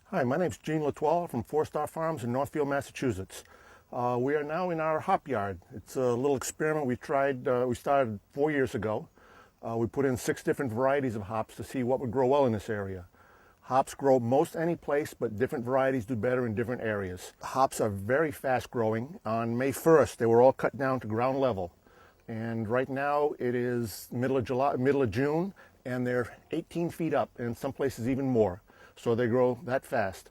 Hi, my name is Gene Latoile from Four Star Farms in Northfield, Massachusetts. We are now in our hop yard. It's a little experiment we tried. We started 4 years ago. We put in 6 different varieties of hops to see what would grow well in this area. Hops grow most any place, but different varieties do better in different areas. Hops are very fast growing. On May 1st, they were all cut down to ground level. And right now it is middle of June, and they're 18 feet up, and in some places even more. So they grow that fast.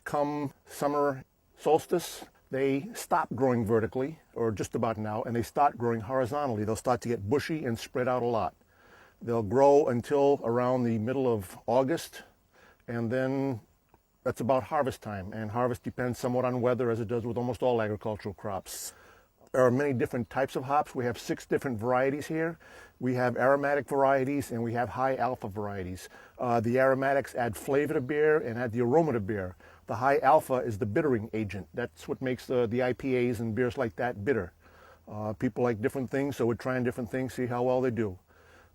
Come summer solstice, they stop growing vertically, or just about now, and they start growing horizontally. They'll start to get bushy and spread out a lot. They'll grow until around the middle of August, and then that's about harvest time. And harvest depends somewhat on weather, as it does with almost all agricultural crops. There are many different types of hops. We have 6 different varieties here. We have aromatic varieties and we have high alpha varieties. The aromatics add flavor to beer and add the aroma to beer. The high alpha is the bittering agent. That's what makes the IPAs and beers like that bitter. People like different things, so we're trying different things, see how well they do.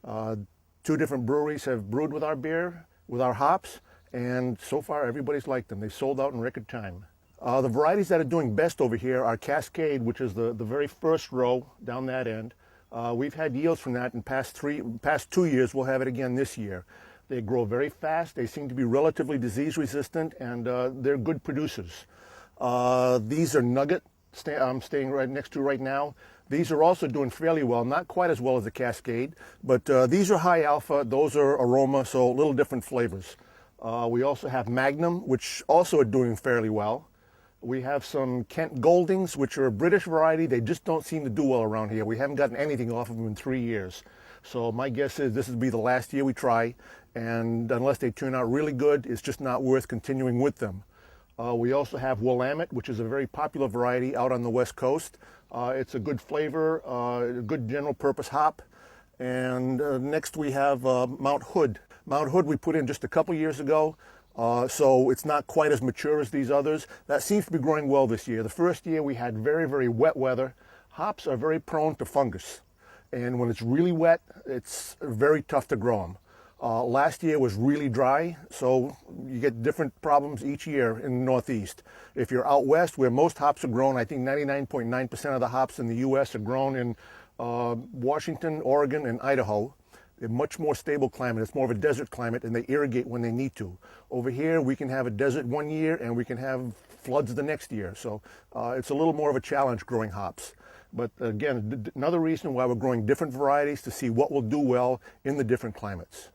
2 different breweries have brewed with our beer, with our hops, and so far everybody's liked them. They sold out in record time. The varieties that are doing best over here are Cascade, which is the very first row down that end. We've had yields from that in past 2 years. We'll have it again this year. They grow very fast. They seem to be relatively disease resistant, and they're good producers. These are Nugget, I'm staying right next to right now. These are also doing fairly well, not quite as well as the Cascade, but these are high alpha. Those are aroma, so a little different flavors. We also have Magnum, which also are doing fairly well. We have some Kent Goldings, which are a British variety. They just don't seem to do well around here. We haven't gotten anything off of them in 3 years. So my guess is this will be the last year we try, and unless they turn out really good, it's just not worth continuing with them. We also have Willamette, which is a very popular variety out on the West Coast. It's a good flavor, a good general purpose hop. And next we have Mount Hood. Mount Hood we put in just a couple years ago. So it's not quite as mature as these others. That seems to be growing well this year. The first year we had very, very wet weather. Hops are very prone to fungus. And when it's really wet, it's very tough to grow them. Last year was really dry, so you get different problems each year in the Northeast. If you're out west, where most hops are grown, I think 99.9% of the hops in the U.S. are grown in Washington, Oregon, and Idaho. A much more stable climate. It's more of a desert climate, and they irrigate when they need to. Over here, we can have a desert one year, and we can have floods the next year. So it's a little more of a challenge growing hops. But again, another reason why we're growing different varieties to see what will do well in the different climates.